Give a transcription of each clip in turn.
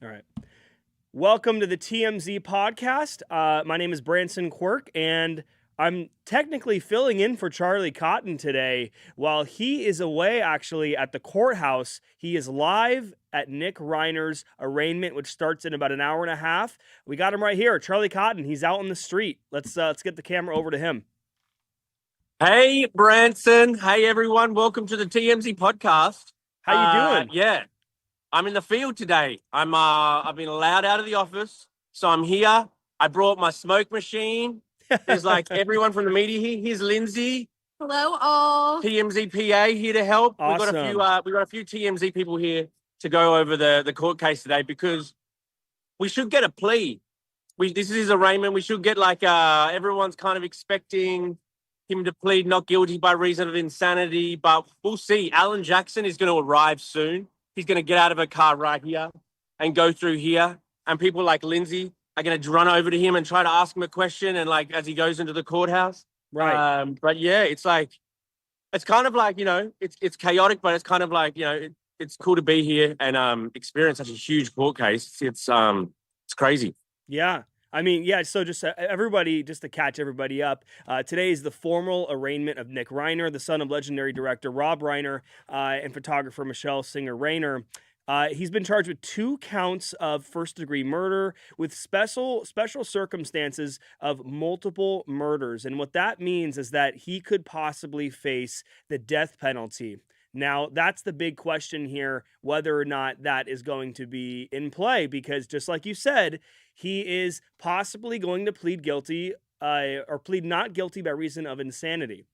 All right. Welcome to the TMZ podcast. My name is Branson Quirk, and I'm technically filling in for Charlie Cotton today. While he is away, actually, at the courthouse, he is live at Nick Reiner's arraignment, which starts in about an hour and a half. We got him right here, Charlie Cotton. He's out on the street. Let's get the camera over to him. Hey, Branson. Hey, everyone. Welcome to the TMZ podcast. How you doing? Yeah, I'm in the field today. I've been allowed out of the office, so I'm here. I brought my smoke machine. There's like everyone from the media here. Here's Lindsay. Hello, all. TMZ PA here to help. Awesome. We got a few TMZ people here to go over the court case today because we should get a plea. This is his arraignment. We should get everyone's kind of expecting him to plead not guilty by reason of insanity, but we'll see. Alan Jackson is going to arrive soon. He's going to get out of a car right here and go through here. And people like Lindsay are going to run over to him and try to ask him a question. And as he goes into the courthouse. Right. But yeah, it's kind of like, it's chaotic, but it's kind of like, it's cool to be here and experience such a huge court case. It's crazy. Yeah. I mean, yeah, so just to catch everybody up, today is the formal arraignment of Nick Reiner, the son of legendary director Rob Reiner and photographer Michelle Singer Reiner. He's been charged with 2 counts of first-degree murder with special circumstances of multiple murders. And what that means is that he could possibly face the death penalty. Now, that's the big question here, whether or not that is going to be in play, because just like you said, he is possibly going to plead guilty or plead not guilty by reason of insanity.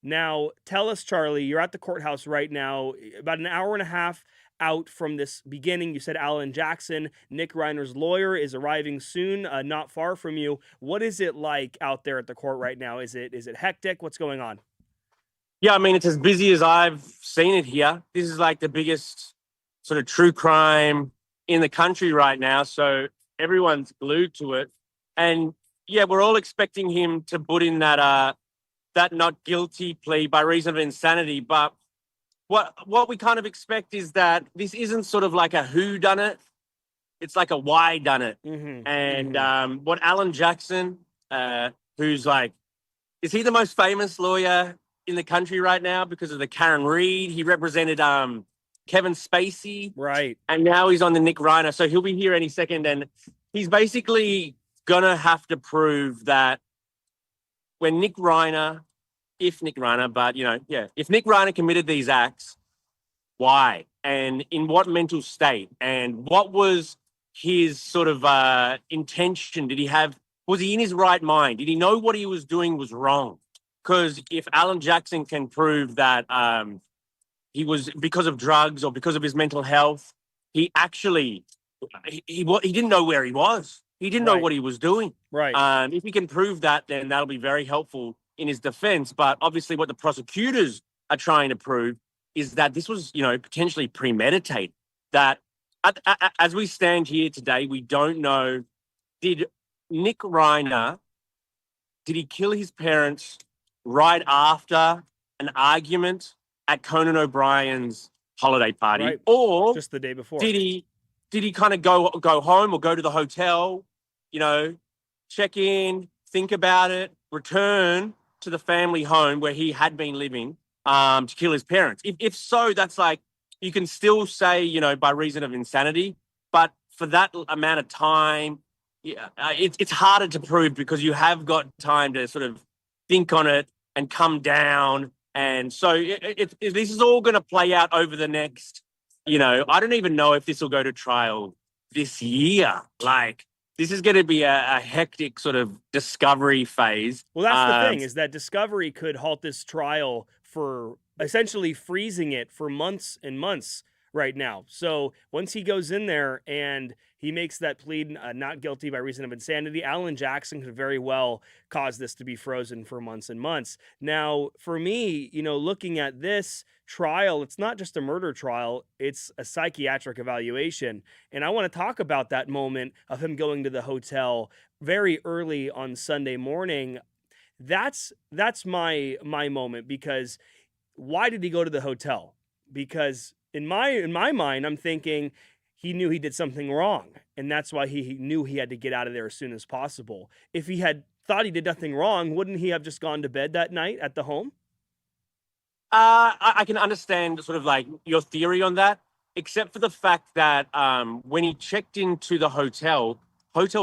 Now, tell us, Charlie, you're at the courthouse right now, about an hour and a half out from this beginning. You said Alan Jackson, Nick Reiner's lawyer, is arriving soon, not far from you. What is it like out there at the court right now? Is it hectic? What's going on? Yeah, I mean, it's as busy as I've seen it here. This is like the biggest sort of true crime in the country right now. So everyone's glued to it. And yeah, we're all expecting him to put in that not guilty plea by reason of insanity. But what we kind of expect is that this isn't sort of like a who done it. It's like a why done it. Mm-hmm. And what Alan Jackson, who's is he the most famous lawyer in the country right now because of the Karen Reed? He represented Kevin Spacey. Right. And now he's on the Nick Reiner. So he'll be here any second. And he's basically going to have to prove that when if Nick Reiner committed these acts, why? And in what mental state? And what was his sort of intention? Was he in his right mind? Did he know what he was doing was wrong? Because if Alan Jackson can prove that he was because of drugs or because of his mental health, he didn't know where he was. He didn't know what he was doing. Right. If he can prove that, then that'll be very helpful in his defense. But obviously what the prosecutors are trying to prove is that this was, potentially premeditated. That as we stand here today, we don't know, did Nick Reiner, did he kill his parents right after an argument at Conan O'Brien's holiday party? Right. Or just the day before? Did he kind of go home or go to the hotel, check in, think about it, return to the family home where he had been living to kill his parents? If so, that's you can still say, by reason of insanity, but for that amount of time, it's harder to prove because you have got time to sort of think on it and come down. And so this is all going to play out over the next, I don't even know if this will go to trial this year. This is going to be a hectic sort of discovery phase. Well, that's the thing, is that discovery could halt this trial for essentially freezing it for months and months right now. So once he goes in there and he makes that plea not guilty by reason of insanity, Alan Jackson could very well cause this to be frozen for months and months. Now, for me, looking at this trial, it's not just a murder trial, it's a psychiatric evaluation. And I want to talk about that moment of him going to the hotel very early on Sunday morning. That's my moment, because why did he go to the hotel? Because in my mind, I'm thinking he knew he did something wrong, and that's why he knew he had to get out of there as soon as possible. If he had thought he did nothing wrong, wouldn't he have just gone to bed that night at the home? I can understand sort of like your theory on that, except for the fact that when he checked into the hotel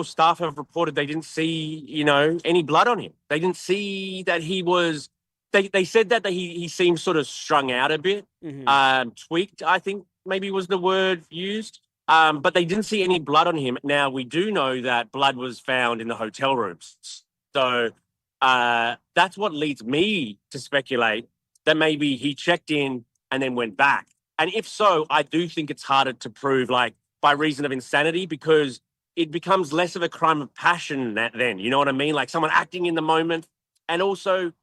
staff have reported they didn't see, any blood on him. They didn't see that he was. They said that he seemed sort of strung out a bit, tweaked, I think maybe was the word used. But they didn't see any blood on him. Now we do know that blood was found in the hotel rooms, so that's what leads me to speculate that maybe he checked in and then went back. And if so, I do think it's harder to prove, like, by reason of insanity, because it becomes less of a crime of passion then. You know what I mean? Like someone acting in the moment. And also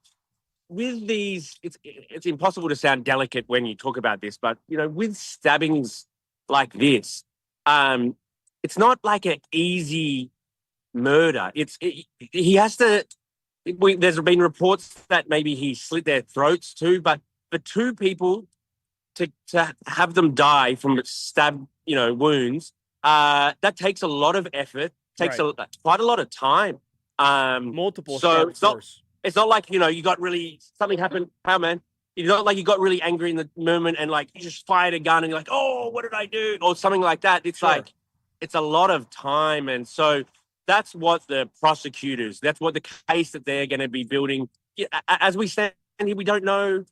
with these, it's impossible to sound delicate when you talk about this, but, with stabbings like this, it's not like an easy murder. He has to. There's been reports that maybe he slit their throats too, but for two people to have them die from stab, wounds, that takes a lot of effort, takes quite a lot of time. Multiple so stabs. it's not like, you got really, something happened. How, man? It's not like you got really angry in the moment and like you just fired a gun and you're like, oh, what did I do? Or something like that. It's like, it's a lot of time. And so that's what the prosecutors, that's what the case that they're going to be building. As we stand here, we don't know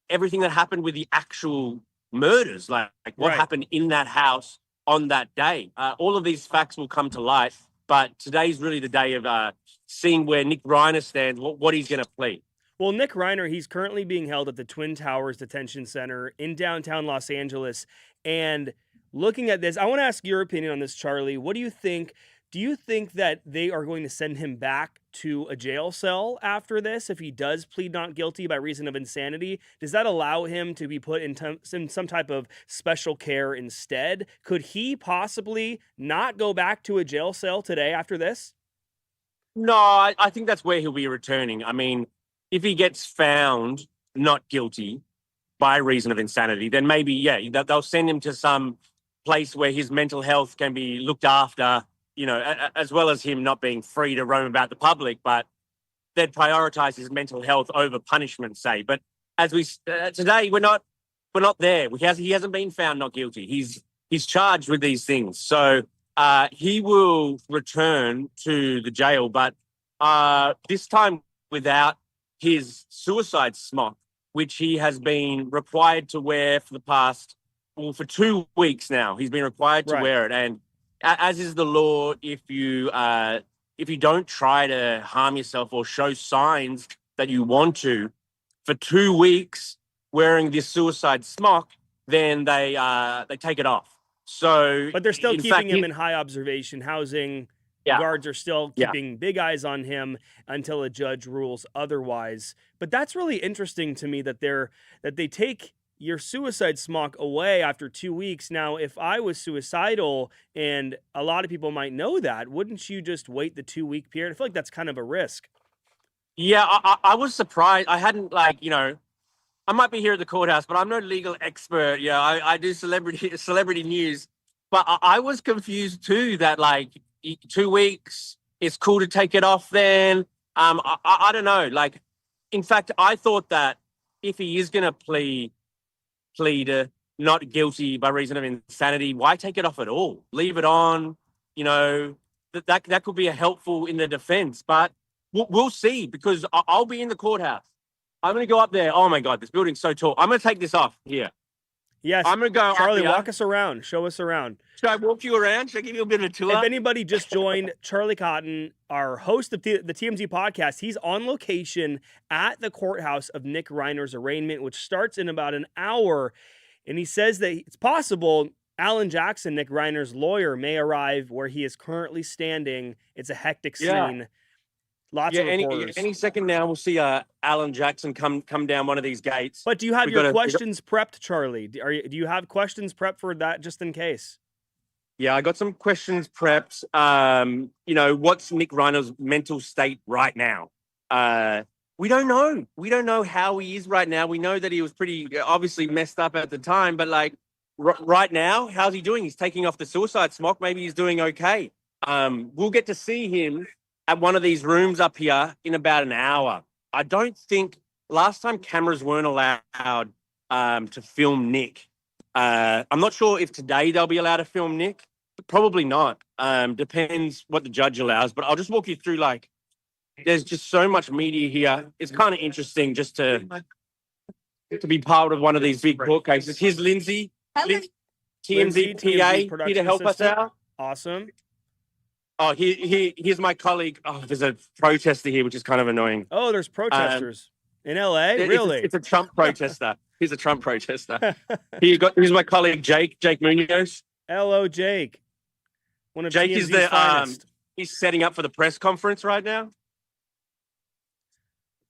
everything that happened with the actual murders, like what happened in that house on that day. All of these facts will come to light, but today's really the day of seeing where Nick Reiner stands, what he's going to plead. Well, Nick Reiner, he's currently being held at the Twin Towers Detention Center in downtown Los Angeles. And looking at this, I want to ask your opinion on this, Charlie. What do you think? Do you think that they are going to send him back to a jail cell after this if he does plead not guilty by reason of insanity? Does that allow him to be put in some type of special care instead? Could he possibly not go back to a jail cell today after this? No, I think that's where he'll be returning. I mean, if he gets found not guilty by reason of insanity, then maybe, they'll send him to some place where his mental health can be looked after, as well as him not being free to roam about the public, but they'd prioritize his mental health over punishment, say. But as we today, we're not there. He hasn't been found not guilty. He's charged with these things, so he will return to the jail, but this time without his suicide smock, which he has been required to wear for 2 weeks now. He's been required to wear it, and as is the law, if you don't try to harm yourself or show signs that you want to, for 2 weeks wearing this suicide smock, then they take it off. So, but they're still keeping him in high observation housing. Guards are still keeping big eyes on him until a judge rules otherwise. But that's really interesting to me that they take your suicide smock away after 2 weeks. Now, if I was suicidal, and a lot of people might know that, wouldn't you just wait the 2 week period? I feel like that's kind of a risk. Yeah, I was surprised. I hadn't I might be here at the courthouse, but I'm no legal expert. Yeah, I do celebrity news, but I was confused too that 2 weeks is cool to take it off then. I don't know. In fact, I thought that if he is going to plead not guilty by reason of insanity, why take it off at all? Leave it on. That could be helpful in the defense, but we'll see, because I'll be in the courthouse. I'm going to go up there. Oh my God, this building's so tall. I'm going to take this off here. Yes. I'm going to go. Charlie, walk us around. Show us around. Should I walk you around? Should I give you a bit of a tour? If anybody just joined, Charlie Cotton, our host of the TMZ podcast, he's on location at the courthouse of Nick Reiner's arraignment, which starts in about an hour. And he says that it's possible Alan Jackson, Nick Reiner's lawyer, may arrive where he is currently standing. It's a hectic scene. Lots of reporters. Any second now, we'll see Alan Jackson come down one of these gates. But do you have your questions prepped, Charlie? Do you have questions prepped for that, just in case? Yeah, I got some questions prepped. What's Nick Reiner's mental state right now? We don't know. We don't know how he is right now. We know that he was pretty obviously messed up at the time, but right now, how's he doing? He's taking off the suicide smock. Maybe he's doing okay. We'll get to see him at one of these rooms up here in about an hour. I don't think last time cameras weren't allowed to film Nick. I'm not sure if today they'll be allowed to film Nick. Probably not. Depends what the judge allows. But I'll just walk you through, like, there's just so much media here. It's kind of interesting just to be part of one of these big court cases. Here's Lindsay, TMZ PA, here to help us out. Awesome. Oh, here's my colleague. Oh, there's a protester here, which is kind of annoying. Oh, there's protesters in LA? Really? It's a Trump protester. He's a Trump protester. Here's my colleague, Jake Munoz. Hello, Jake. One of Jake TMZ's is the finest. he's setting up for the press conference right now.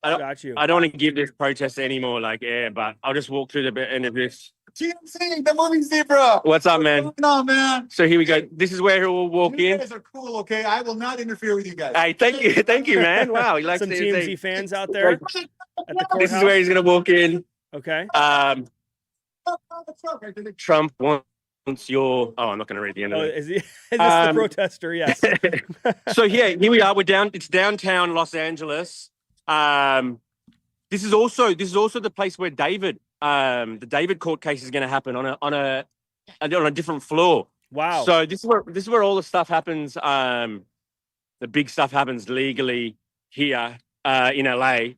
Got you. I don't want to give this protest any more air, but I'll just walk through the end of this. TMZ, the moving zebra. What's up, man? No, man. So here we go. This is where we'll walk You in. guys are cool, okay? I will not interfere with you guys. Hey, thank you, man. Wow, he likes Some TMZ. TMZ fans out there at the courthouse. This is where he's gonna walk in. Okay. Trump wants your. Oh, I'm not gonna read the end of it. Is this the protester? Yes. So yeah, here we are. We're down. It's downtown Los Angeles. This is also the place where the David court case is going to happen on a different floor. Wow. So this is where all the stuff happens. The big stuff happens legally here in LA.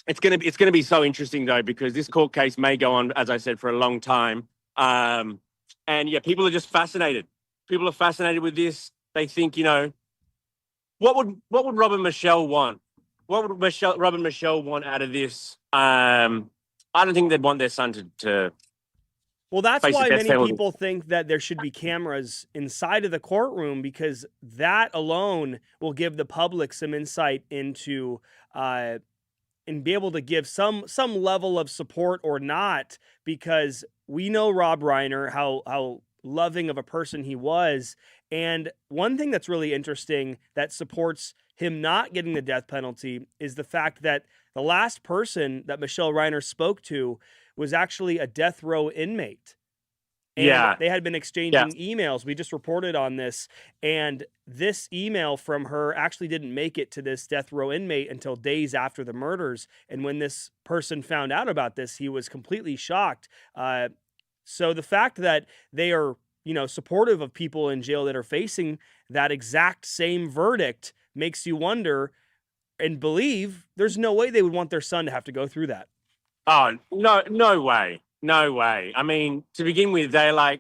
It's gonna be so interesting though, because this court case may go on, as I said, for a long time. And yeah, people are just fascinated. People are fascinated with this. They think, what would Rob and Michelle want? What would Rob and Michelle want out of this? I don't think they'd want their son to Well, that's face why the death many penalty. people think that there should be cameras inside of the courtroom, because that alone will give the public some insight into and be able to give some level of support or not, because we know Rob Reiner, how loving of a person he was. And one thing that's really interesting that supports him not getting the death penalty is the fact that the last person that Michelle Reiner spoke to was actually a death row inmate. And Yeah. they had been exchanging emails. We just reported on this. And this email from her actually didn't make it to this death row inmate until days after the murders. And when this person found out about this, he was completely shocked. So the fact that they are, supportive of people in jail that are facing that exact same verdict makes you wonder and believe there's no way they would want their son to have to go through that. Oh, no way. No way. I mean, to begin with, they're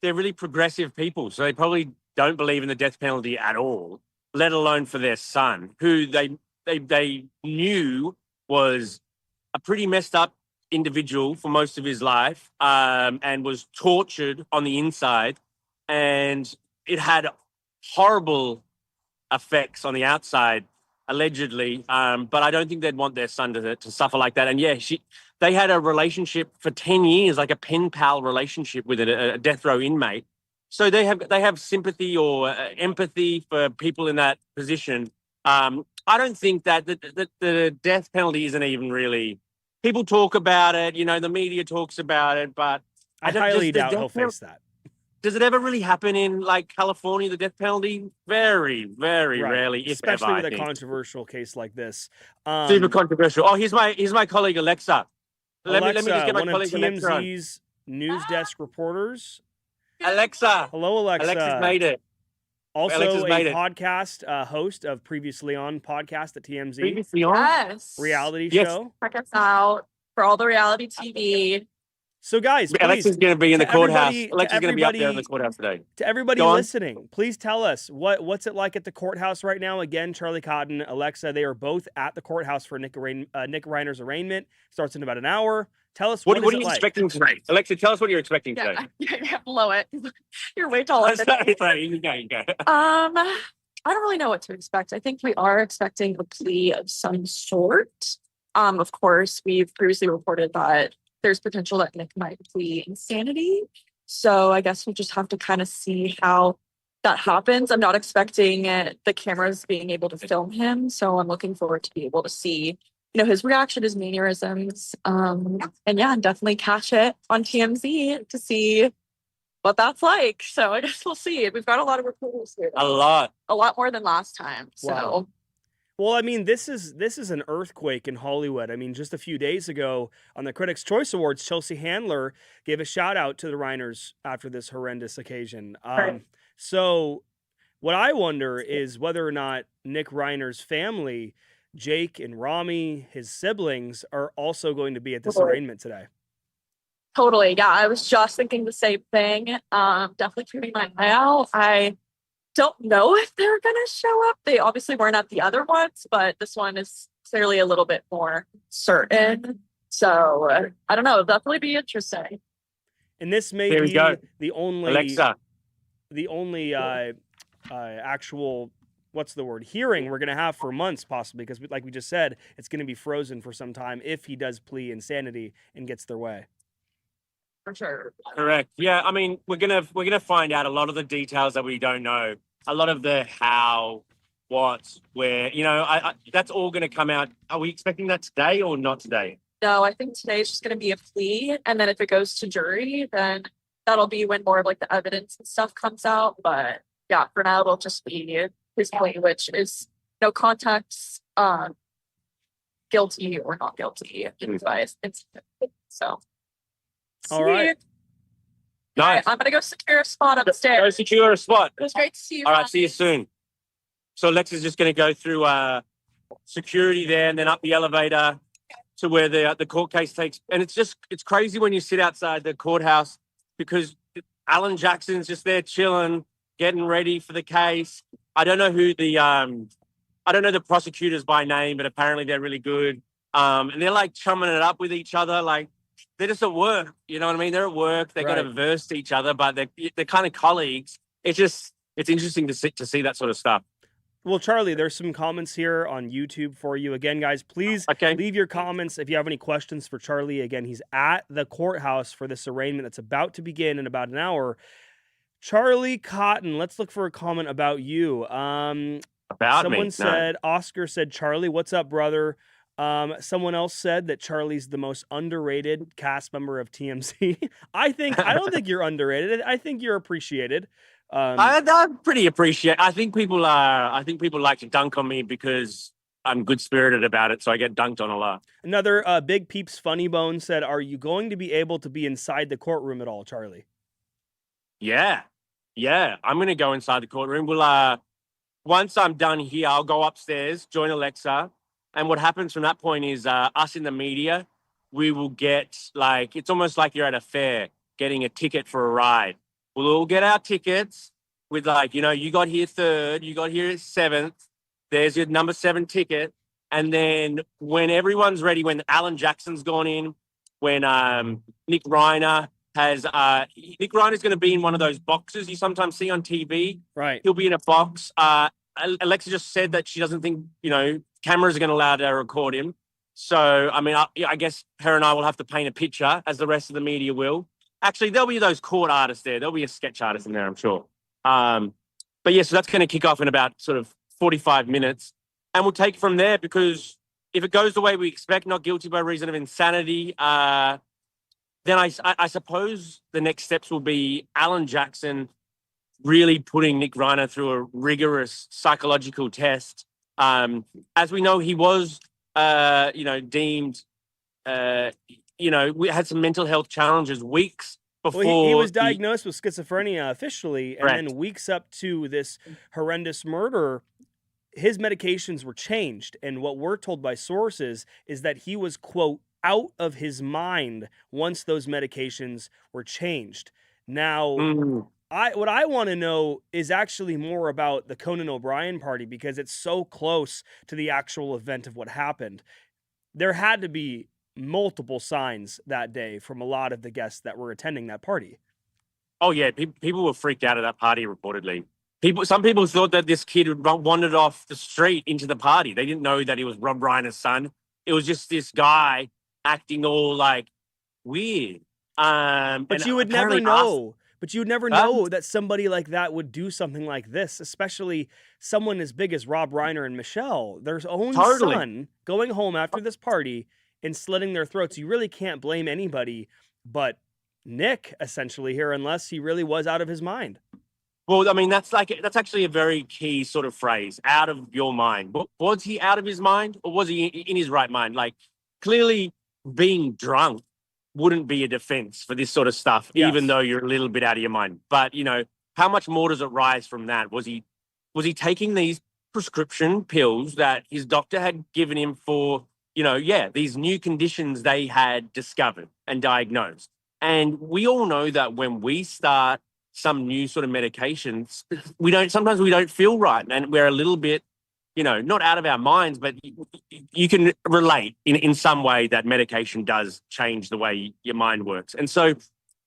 really progressive people. So they probably don't believe in the death penalty at all, let alone for their son, who they knew was a pretty messed up individual for most of his life, and was tortured on the inside. And it had horrible effects on the outside, allegedly. But I don't think they'd want their son to suffer like that. And yeah, they had a relationship for 10 years, like a pen pal relationship with a death row inmate. So they have sympathy or empathy for people in that position. I don't think that the death penalty isn't even really. People talk about it, the media talks about it, but I highly doubt he'll face that. Does it ever really happen in California, the death penalty? Very, very rarely, if especially ever, with a controversial case like this. Super controversial. Oh, here's my colleague Alexa. Let me just get my one colleague of Alexa on. TMZ's news desk reporters. Alexa. Hello, Alexa. Alexa's made it. Also Alexa's a made it. podcast host of Previously On podcast at TMZ. Previously on? Yes. Reality Yes. show. Check us out for all the reality TV. So guys, Alexa's going to be in the to courthouse. everybody- Alexa's going to be up there in everybody- the courthouse today. to everybody Go on. listening, please tell us what's it like at the courthouse right now. Again, Charlie Cotton, Alexa, they are both at the courthouse for Nick Reiner's arraignment. Starts in about an hour. Tell us What is are it you like? expecting today? Alexa, tell us what you're expecting today. Yeah, below it. You're way taller than me. Sorry, you go. I don't really know what to expect. I think we are expecting a plea of some sort. Of course, we've previously reported that there's potential that Nick might plead insanity. So I guess we'll just have to kind of see how that happens. I'm not expecting the cameras being able to film him. So I'm looking forward to be able to see his reaction, his mannerisms. And yeah, definitely catch it on TMZ to see what that's like. So I guess we'll see. We've got a lot of reporters here. A lot more than last time. So Wow. Well, I mean, this is an earthquake in Hollywood. I mean, just a few days ago on the Critics' Choice Awards, Chelsea Handler gave a shout out to the Reiners after this horrendous occasion. Right. So what I wonder is whether or not Nick Reiner's family, Jake and Rami, his siblings, are also going to be at this arraignment today. Totally. Yeah, I was just thinking the same thing. Definitely keeping my eye out. I don't know if they're gonna show up. They obviously weren't at the other ones, but this one is clearly a little bit more certain. So I don't know. It'll definitely be interesting. And this may Here we be go. the only Alexa. actual hearing we're going to have for months, possibly, because like we just said, it's going to be frozen for some time if he does plea insanity and gets their way. For sure. Correct. Yeah, I mean, we're gonna find out a lot of the details that we don't know. A lot of the how, what, where. I that's all gonna come out. Are we expecting that today or not today? No, I think today is just going to be a plea, and then if it goes to jury, then that'll be when more of like the evidence and stuff comes out. But yeah, for now it'll just be his plea, which is no context, guilty or not guilty by incident. So. All right. Nice. I'm gonna go secure a spot Go upstairs. secure a spot. It was great to see you. All right, see you soon. So Alexa's just going to go through security there and then up the elevator to where the court case takes. And it's crazy when you sit outside the courthouse because Alan Jackson's just there chilling, getting ready for the case. I don't know the prosecutors by name, but apparently they're really good. And they're like chumming it up with each other, like they're just at work. You know what I mean? They're at work. They got to verse each other, but they're kind of colleagues. It's interesting to see that sort of stuff. Well, Charlie, there's some comments here on YouTube for you. Again, guys, please leave your comments if you have any questions for Charlie. Again, he's at the courthouse for this arraignment that's about to begin in about an hour. Charlie Cotton, let's look for a comment about you. Someone said, Oscar said, Charlie, what's up, brother? Someone else said that Charlie's the most underrated cast member of TMZ. I don't think you're underrated. I think you're appreciated. I'm pretty appreciative. I think people like to dunk on me because I'm good spirited about it, so I get dunked on a lot. Another Big Peeps Funny Bone said, "Are you going to be able to be inside the courtroom at all, Charlie?" Yeah, I'm gonna go inside the courtroom. We'll once I'm done here, I'll go upstairs, join Alexa, and what happens from that point is us in the media, we will get it's almost like you're at a fair getting a ticket for a ride. We'll all get our tickets with you got here third, you got here seventh. There's your number 7 ticket. And then when everyone's ready, when Alan Jackson's gone in, when Nick Reiner Nick Reiner's going to be in one of those boxes you sometimes see on TV. Right. He'll be in a box. Alexa just said that she doesn't think, cameras are going to allow her to record him. So, I mean, I guess her and I will have to paint a picture as the rest of the media will. Actually, there'll be those court artists there. There'll be a sketch artist in there, I'm sure. But yeah, so that's going to kick off in about sort of 45 minutes. And we'll take it from there because if it goes the way we expect, not guilty by reason of insanity, then I suppose the next steps will be Alan Jackson really putting Nick Reiner through a rigorous psychological test. As we know, he was, deemed... we had some mental health challenges weeks before. Well, he was diagnosed with schizophrenia officially, and then weeks up to this horrendous murder, his medications were changed. And what we're told by sources is that he was, quote, out of his mind once those medications were changed. Now, what I want to know is actually more about the Conan O'Brien party because it's so close to the actual event of what happened. There had to be multiple signs that day from a lot of the guests that were attending that party. Oh yeah, people were freaked out at that party reportedly. Some people thought that this kid had wandered off the street into the party. They didn't know that he was Rob Reiner's son. It was just this guy acting all weird. But you would never know. but you'd never know that somebody like that would do something like this, especially someone as big as Rob Reiner and Michelle, their own son, going home after this party and slitting their throats. You really can't blame anybody but Nick, essentially, here, unless he really was out of his mind. Well, I mean, that's actually a very key sort of phrase, out of your mind. Was he out of his mind, or was he in his right mind? Like, clearly being drunk wouldn't be a defense for this sort of stuff, even though you're a little bit out of your mind. But, you know, how much more does it rise from that? Was he taking these prescription pills that his doctor had given him for, you know, these new conditions they had discovered and diagnosed? And we all know that when we start some new sort of medications, sometimes we don't feel right, and we're a little bit, you know, not out of our minds, but you can relate in some way that medication does change the way your mind works. And so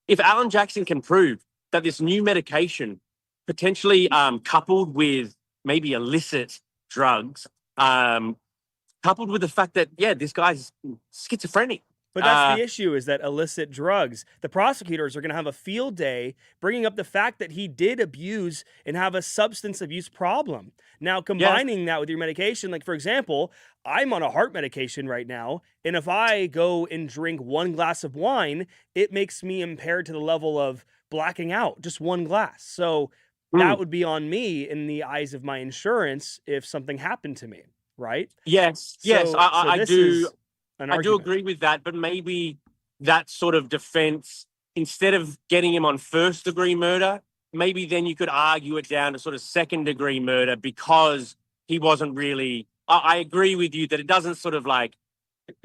if Alan Jackson can prove that this new medication, potentially coupled with maybe illicit drugs, coupled with the fact that, this guy's schizophrenic. But that's the issue, is that illicit drugs. The prosecutors are going to have a field day bringing up the fact that he did abuse and have a substance abuse problem. Now, combining that with your medication, like, for example, I'm on a heart medication right now, and if I go and drink 1 glass of wine, it makes me impaired to the level of blacking out, just 1 glass. So that would be on me in the eyes of my insurance if something happened to me, right? Yes, I do. I do Argument. agree with that, but maybe that sort of defense, instead of getting him on first-degree murder, maybe then you could argue it down to sort of second-degree murder, because he wasn't really... I agree with you that it doesn't sort of like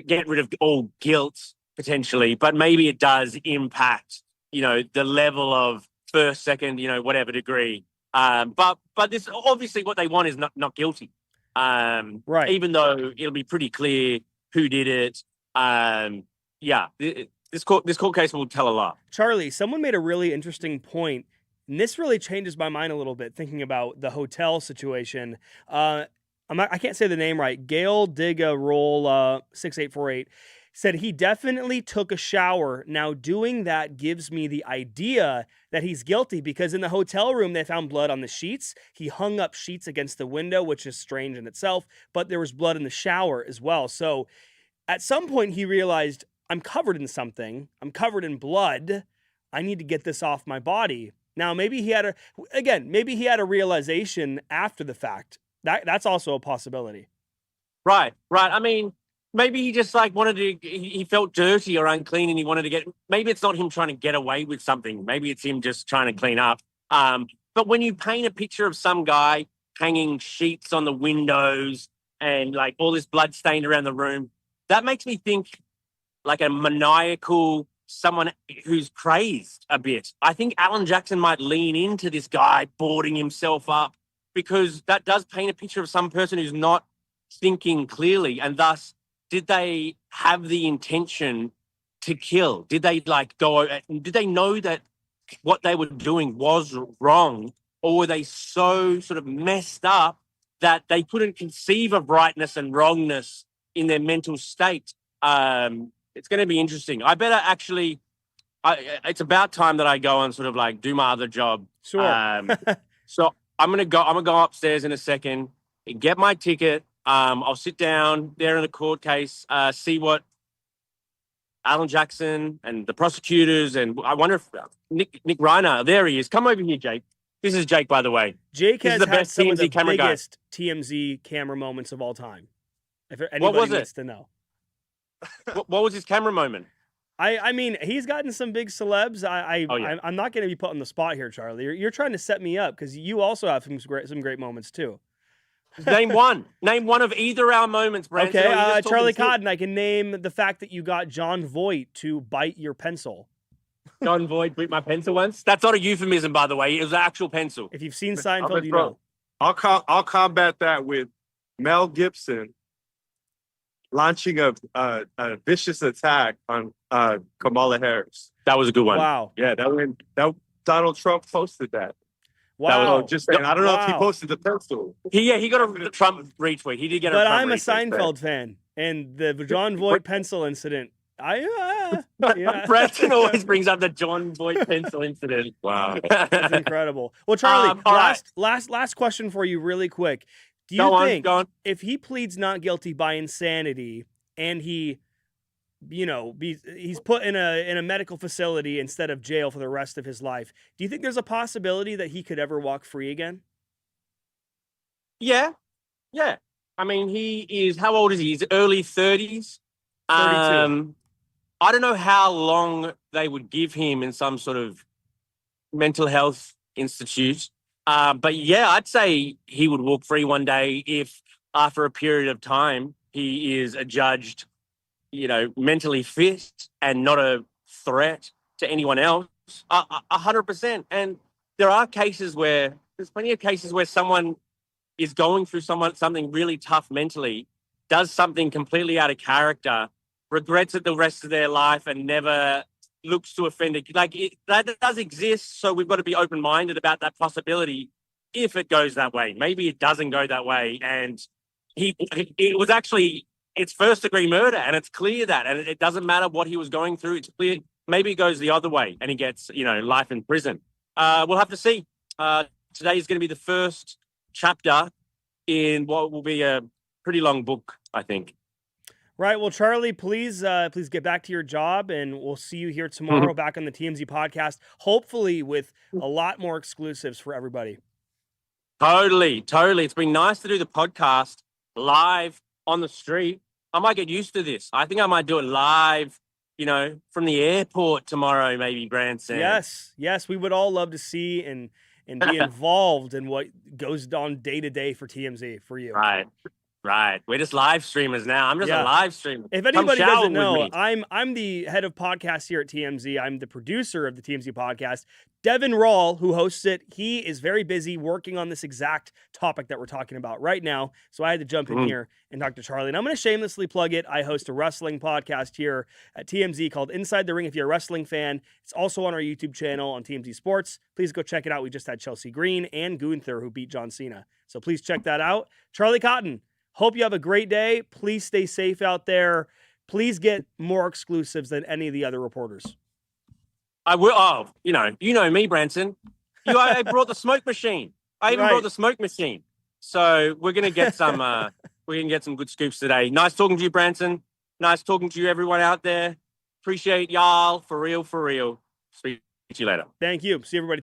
get rid of all guilt, potentially, but maybe it does impact, you know, the level of first, second, you know, whatever degree. But this, obviously what they want is not guilty. Right. Even though it'll be pretty clear who did it. This court case will tell a lot. Charlie, someone made a really interesting point, and this really changes my mind a little bit, thinking about the hotel situation. I can't say the name right. Gail Digga-Roll 6848 said he definitely took a shower. Now, doing that gives me the idea that he's guilty, because in the hotel room, they found blood on the sheets. He hung up sheets against the window, which is strange in itself, but there was blood in the shower as well. So at some point, he realized, I'm covered in something. I'm covered in blood. I need to get this off my body. Now, maybe he had a realization after the fact. That's also a possibility. Right. I mean, maybe he just like he felt dirty or unclean, and he wanted to maybe it's not him trying to get away with something. Maybe it's him just trying to clean up. But when you paint a picture of some guy hanging sheets on the windows and like all this blood stained around the room, that makes me think like a maniacal, someone who's crazed a bit. I think Alan Jackson might lean into this guy boarding himself up, because that does paint a picture of some person who's not thinking clearly. And thus, did they have the intention to kill? Did they did they know that what they were doing was wrong? Or were they so sort of messed up that they couldn't conceive of rightness and wrongness in their mental state? It's going to be interesting. I better actually, it's about time that I go and sort of like do my other job. Sure. So I'm gonna go upstairs in a second, get my ticket. I'll sit down there in the court case, see what Alan Jackson and the prosecutors, and I wonder if Nick Reiner, there he is. Come over here, Jake. This is Jake, by the way. Jake has the had best some of the TMZ biggest TMZ camera moments of all time. If anybody needs to know. What was his camera moment? I mean, he's gotten some big celebs. I'm not going to be put on the spot here, Charlie. You're trying to set me up, because you also have some great moments too. Name one. Name one of either our moments, Brandon. Okay, Charlie Cotton, I can name the fact that you got John Voight to bite your pencil. John Voight bit my pencil once. That's not a euphemism, by the way. It was an actual pencil. If you've seen Seinfeld, you know. I'll combat that with Mel Gibson launching a vicious attack on Kamala Harris. That was a good one. Wow. Yeah, that Donald Trump posted that. Wow. Just saying. I don't know if he posted the pencil. He got a Trump retweet. He did get a But Trump I'm a retweet. Seinfeld fan, and the John Voight pencil incident, I Yeah. Branson always brings up the John Boyd pencil incident. Wow. That's incredible. Well, Charlie, all right. last question for you really quick. Do you Go on, think go on. if he pleads not guilty by insanity and he, he's put in a medical facility instead of jail for the rest of his life, do you think there's a possibility that he could ever walk free again? Yeah. I mean, he is, how old is he? He's early 30s. 32. I don't know how long they would give him in some sort of mental health institute. But yeah, I'd say he would walk free one day if after a period of time he is adjudged, mentally fit and not a threat to anyone else. 100%. And there's plenty of cases where someone is going through something really tough mentally, does something completely out of character, regrets it the rest of their life and never looks to offend it. That does exist. So we've got to be open-minded about that possibility if it goes that way. Maybe it doesn't go that way. And it's first-degree murder, and it's clear that. And it doesn't matter what he was going through. It's clear. Maybe it goes the other way and he gets, life in prison. We'll have to see. Today is going to be the first chapter in what will be a pretty long book, I think. Right. Well, Charlie, please get back to your job, and we'll see you here tomorrow back on the TMZ podcast, hopefully with a lot more exclusives for everybody. Totally. It's been nice to do the podcast live on the street. I might get used to this. I think I might do it live, from the airport tomorrow, maybe, Branson. Yes, we would all love to see and be involved in what goes on day to day for TMZ for you. Right. We're just live streamers now. I'm just a live streamer. If anybody doesn't know, I'm the head of podcasts here at TMZ. I'm the producer of the TMZ podcast. Devin Rawl, who hosts it, he is very busy working on this exact topic that we're talking about right now. So I had to jump in here and talk to Charlie. And I'm going to shamelessly plug it. I host a wrestling podcast here at TMZ called Inside the Ring if you're a wrestling fan. It's also on our YouTube channel on TMZ Sports. Please go check it out. We just had Chelsea Green and Gunther, who beat John Cena. So please check that out. Charlie Cotton, hope you have a great day. Please stay safe out there. Please get more exclusives than any of the other reporters. I will. Oh, you know me, Branson. I brought the smoke machine. I even brought the smoke machine. So we're gonna get some. We're gonna get some good scoops today. Nice talking to you, Branson. Nice talking to you, everyone out there. Appreciate y'all for real. Speak to you later. Thank you. See everybody.